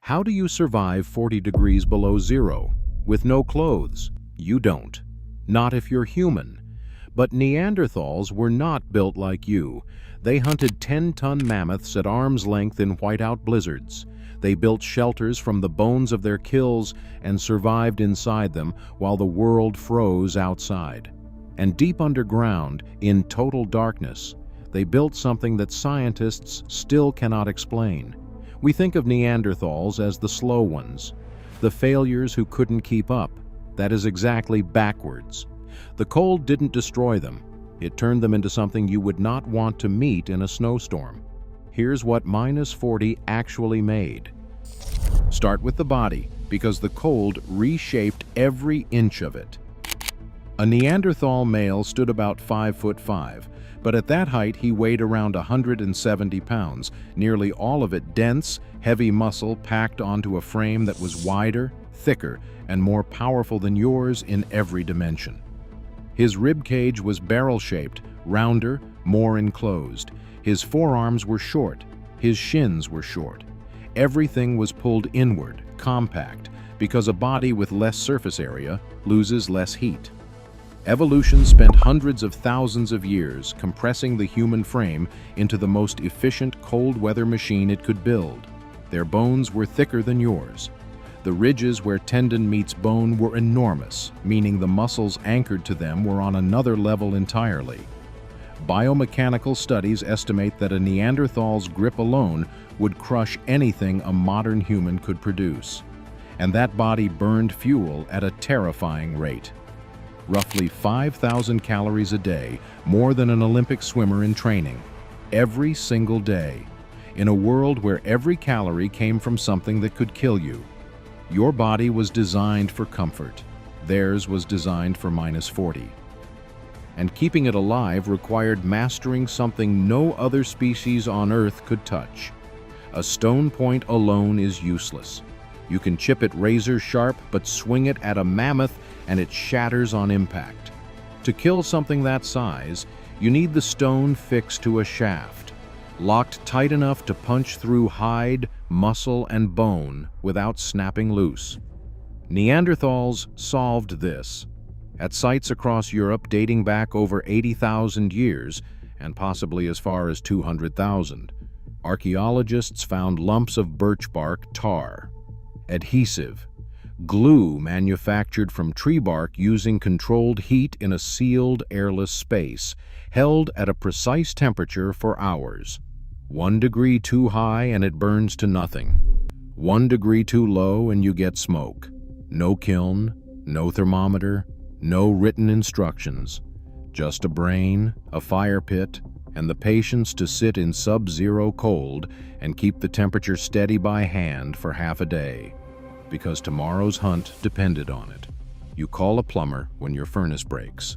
How do you survive 40 degrees below zero? With no clothes? You don't. Not if you're human. But Neanderthals were not built like you. They hunted 10-ton mammoths at arm's length in whiteout blizzards. They built shelters from the bones of their kills and survived inside them while the world froze outside. And deep underground, in total darkness, they built something that scientists still cannot explain. We think of Neanderthals as the slow ones, the failures who couldn't keep up. That is exactly backwards. The cold didn't destroy them. It turned them into something you would not want to meet in a snowstorm. Here's what -40 actually made. Start with the body, because the cold reshaped every inch of it. A Neanderthal male stood about 5'5", but at that height he weighed around 170 pounds, nearly all of it dense, heavy muscle packed onto a frame that was wider, thicker, and more powerful than yours in every dimension. His rib cage was barrel-shaped, rounder, more enclosed. His forearms were short, his shins were short. Everything was pulled inward, compact, because a body with less surface area loses less heat. Evolution spent hundreds of thousands of years compressing the human frame into the most efficient cold-weather machine it could build. Their bones were thicker than yours. The ridges where tendon meets bone were enormous, meaning the muscles anchored to them were on another level entirely. Biomechanical studies estimate that a Neanderthal's grip alone would crush anything a modern human could produce. And that body burned fuel at a terrifying rate. Roughly 5,000 calories a day, more than an Olympic swimmer in training. Every single day. In a world where every calorie came from something that could kill you. Your body was designed for comfort. Theirs was designed for -40. And keeping it alive required mastering something no other species on Earth could touch. A stone point alone is useless. You can chip it razor sharp, but swing it at a mammoth and it shatters on impact. To kill something that size, you need the stone fixed to a shaft, locked tight enough to punch through hide, muscle, and bone without snapping loose. Neanderthals solved this. At sites across Europe dating back over 80,000 years, and possibly as far as 200,000, archaeologists found lumps of birch bark tar, adhesive, glue manufactured from tree bark using controlled heat in a sealed, airless space, held at a precise temperature for hours. 1 degree too high and it burns to nothing. 1 degree too low and you get smoke. No kiln, no thermometer, no written instructions. Just a brain, a fire pit, and the patience to sit in sub-zero cold and keep the temperature steady by hand for half a day. Because tomorrow's hunt depended on it. You call a plumber when your furnace breaks.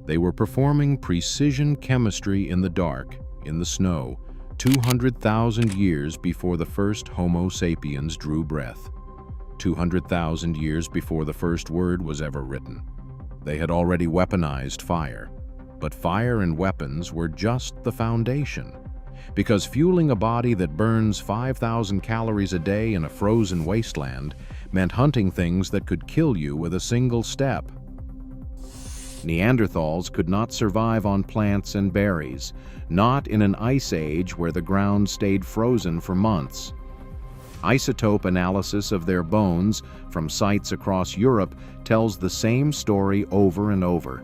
They were performing precision chemistry in the dark, in the snow, 200,000 years before the first Homo sapiens drew breath. 200,000 years before the first word was ever written. They had already weaponized fire. But fire and weapons were just the foundation. Because fueling a body that burns 5,000 calories a day in a frozen wasteland meant hunting things that could kill you with a single step. Neanderthals could not survive on plants and berries, not in an ice age where the ground stayed frozen for months. Isotope analysis of their bones from sites across Europe tells the same story over and over.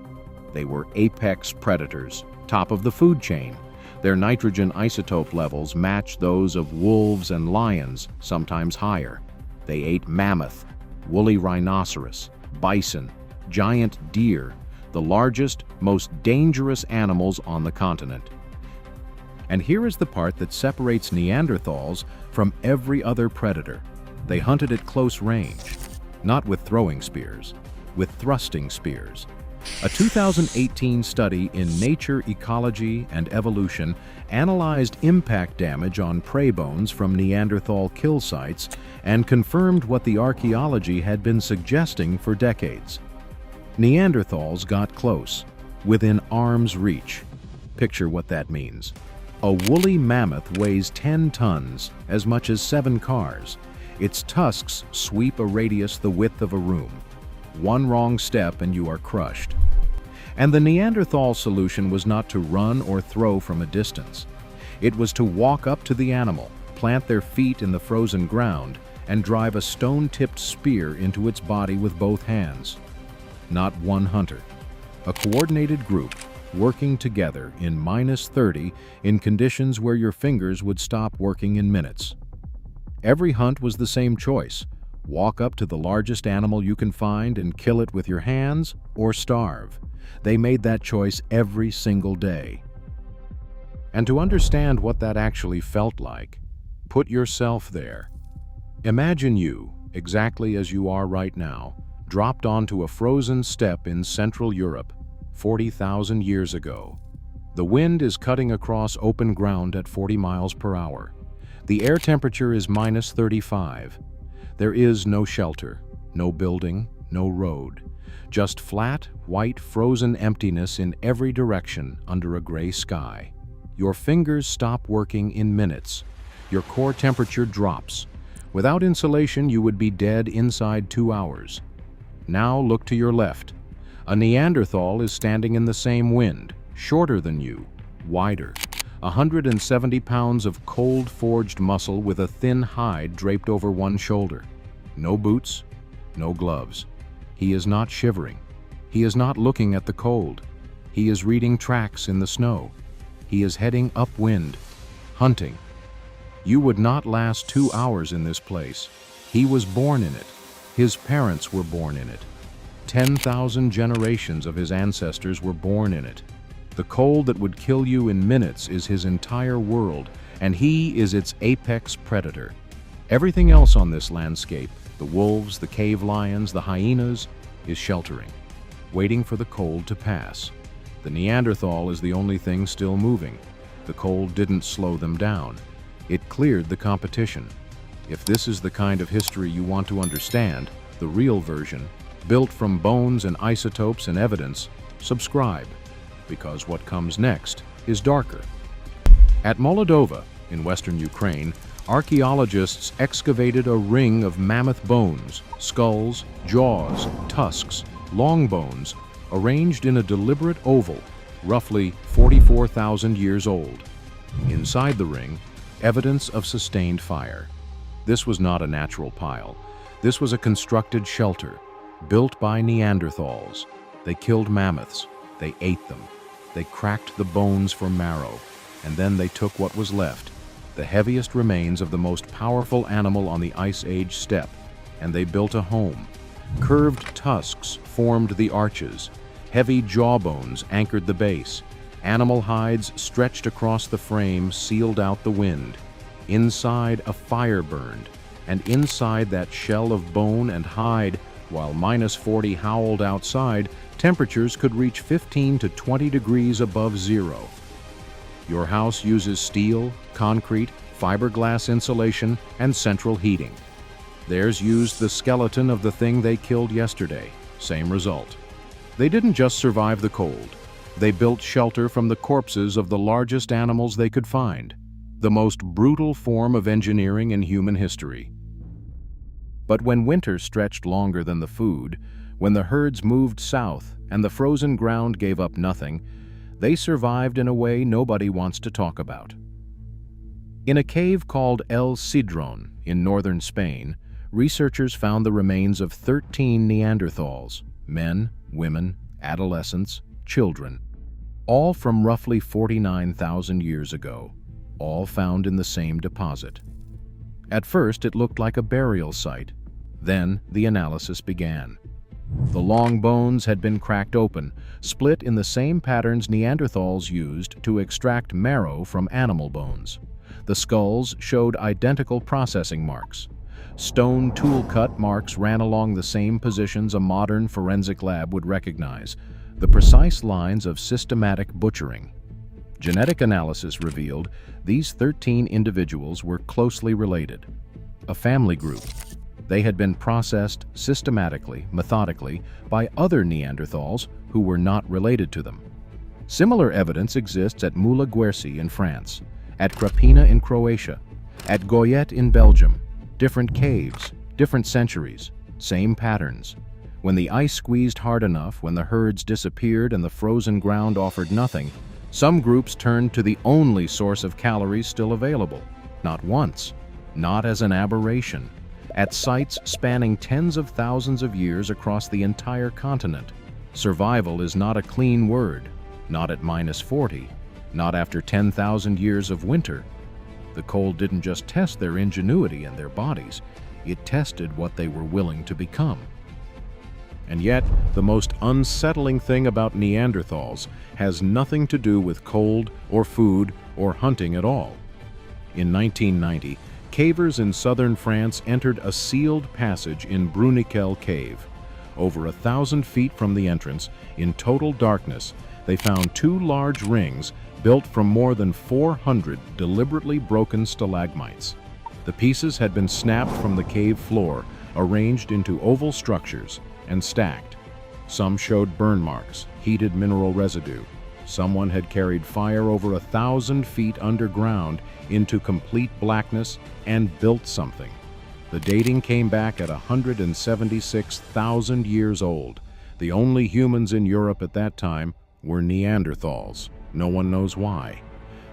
They were apex predators, top of the food chain. Their nitrogen isotope levels matched those of wolves and lions, sometimes higher. They ate mammoth, woolly rhinoceros, bison, giant deer, the largest, most dangerous animals on the continent. And here is the part that separates Neanderthals from every other predator. They hunted at close range, not with throwing spears, with thrusting spears. A 2018 study in Nature, Ecology and Evolution analyzed impact damage on prey bones from Neanderthal kill sites and confirmed what the archaeology had been suggesting for decades. Neanderthals got close, within arm's reach. Picture what that means. A woolly mammoth weighs 10 tons, as much as 7 cars. Its tusks sweep a radius the width of a room. One wrong step and you are crushed. And the Neanderthal solution was not to run or throw from a distance. It was to walk up to the animal, plant their feet in the frozen ground, and drive a stone-tipped spear into its body with both hands. Not one hunter. A coordinated group, working together in -30 in conditions where your fingers would stop working in minutes. Every hunt was the same choice. Walk up to the largest animal you can find and kill it with your hands, or starve. They made that choice every single day. And to understand what that actually felt like, put yourself there. Imagine you, exactly as you are right now, dropped onto a frozen steppe in Central Europe 40,000 years ago. The wind is cutting across open ground at 40 miles per hour. The air temperature is -35. There is no shelter, no building, no road. Just flat, white, frozen emptiness in every direction under a gray sky. Your fingers stop working in minutes. Your core temperature drops. Without insulation, you would be dead inside 2 hours. Now look to your left. A Neanderthal is standing in the same wind, shorter than you, wider. 170 pounds of cold-forged muscle with a thin hide draped over one shoulder. No boots, no gloves. He is not shivering. He is not looking at the cold. He is reading tracks in the snow. He is heading upwind, hunting. You would not last 2 hours in this place. He was born in it. His parents were born in it. 10,000 generations of his ancestors were born in it. The cold that would kill you in minutes is his entire world, and he is its apex predator. Everything else on this landscape, the wolves, the cave lions, the hyenas, is sheltering, waiting for the cold to pass. The Neanderthal is the only thing still moving. The cold didn't slow them down. It cleared the competition. If this is the kind of history you want to understand, the real version, built from bones and isotopes and evidence, subscribe, because what comes next is darker. At Molodova, in western Ukraine, archaeologists excavated a ring of mammoth bones, skulls, jaws, tusks, long bones, arranged in a deliberate oval, roughly 44,000 years old. Inside the ring, evidence of sustained fire. This was not a natural pile. This was a constructed shelter, built by Neanderthals. They killed mammoths. They ate them. They cracked the bones for marrow, and then they took what was left, the heaviest remains of the most powerful animal on the Ice Age steppe, and they built a home. Curved tusks formed the arches. Heavy jawbones anchored the base. Animal hides stretched across the frame sealed out the wind. Inside, a fire burned, and inside that shell of bone and hide, while -40 howled outside, temperatures could reach 15 to 20 degrees above zero. Your house uses steel, concrete, fiberglass insulation, and central heating. Theirs used the skeleton of the thing they killed yesterday. Same result. They didn't just survive the cold. They built shelter from the corpses of the largest animals they could find, the most brutal form of engineering in human history. But when winter stretched longer than the food, when the herds moved south and the frozen ground gave up nothing, they survived in a way nobody wants to talk about. In a cave called El Sidrón in northern Spain, researchers found the remains of 13 Neanderthals, men, women, adolescents, children, all from roughly 49,000 years ago, all found in the same deposit. At first, it looked like a burial site. Then, the analysis began. The long bones had been cracked open, split in the same patterns Neanderthals used to extract marrow from animal bones. The skulls showed identical processing marks. Stone tool-cut marks ran along the same positions a modern forensic lab would recognize, the precise lines of systematic butchering. Genetic analysis revealed these 13 individuals were closely related. A family group. They had been processed systematically, methodically, by other Neanderthals who were not related to them. Similar evidence exists at Moula-Guerci in France, at Krapina in Croatia, at Goyet in Belgium. Different caves, different centuries, same patterns. When the ice squeezed hard enough, when the herds disappeared and the frozen ground offered nothing, some groups turned to the only source of calories still available. Not once, not as an aberration, at sites spanning tens of thousands of years across the entire continent. Survival is not a clean word, not at -40, not after 10,000 years of winter. The cold didn't just test their ingenuity and their bodies, it tested what they were willing to become. And yet, the most unsettling thing about Neanderthals has nothing to do with cold or food or hunting at all. In 1990, cavers in southern France entered a sealed passage in Bruniquel Cave. Over 1,000 feet from the entrance, in total darkness, they found 2 large rings built from more than 400 deliberately broken stalagmites. The pieces had been snapped from the cave floor, arranged into oval structures, and stacked. Some showed burn marks, heated mineral residue. Someone had carried fire over 1,000 feet underground into complete blackness and built something. The dating came back at 176,000 years old. The only humans in Europe at that time were Neanderthals. No one knows why.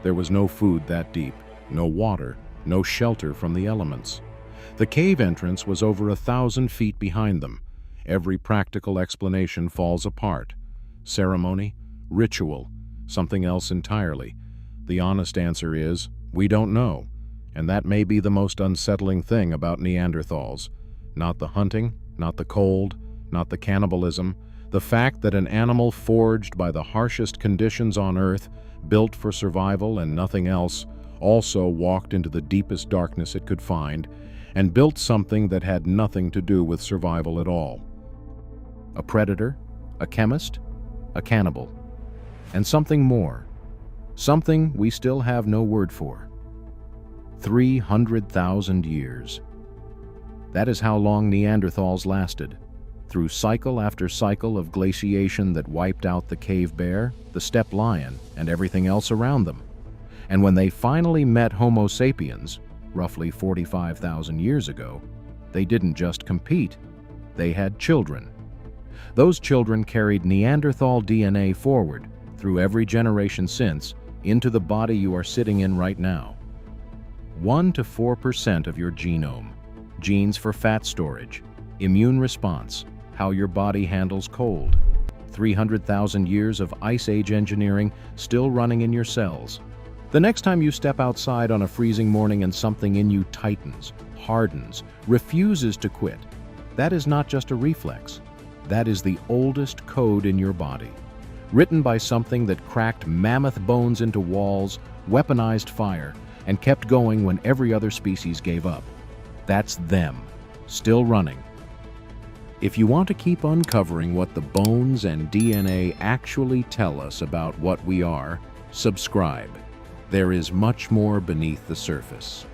There was no food that deep, no water, no shelter from the elements. The cave entrance was over 1,000 feet behind them. Every practical explanation falls apart. Ceremony, ritual, something else entirely. The honest answer is, we don't know. And that may be the most unsettling thing about Neanderthals. Not the hunting, not the cold, not the cannibalism, the fact that an animal forged by the harshest conditions on Earth, built for survival and nothing else, also walked into the deepest darkness it could find, and built something that had nothing to do with survival at all. A predator, a chemist, a cannibal, and something more. Something we still have no word for. 300,000 years. That is how long Neanderthals lasted. Through cycle after cycle of glaciation that wiped out the cave bear, the steppe lion, and everything else around them. And when they finally met Homo sapiens, roughly 45,000 years ago, they didn't just compete, they had children. Those children carried Neanderthal DNA forward, through every generation since, into the body you are sitting in right now. 1 to 4% of your genome, genes for fat storage, immune response, how your body handles cold, 300,000 years of Ice Age engineering still running in your cells. The next time you step outside on a freezing morning and something in you tightens, hardens, refuses to quit, that is not just a reflex. That is the oldest code in your body, written by something that cracked mammoth bones into walls, weaponized fire, and kept going when every other species gave up. That's them, still running. If you want to keep uncovering what the bones and DNA actually tell us about what we are, subscribe. There is much more beneath the surface.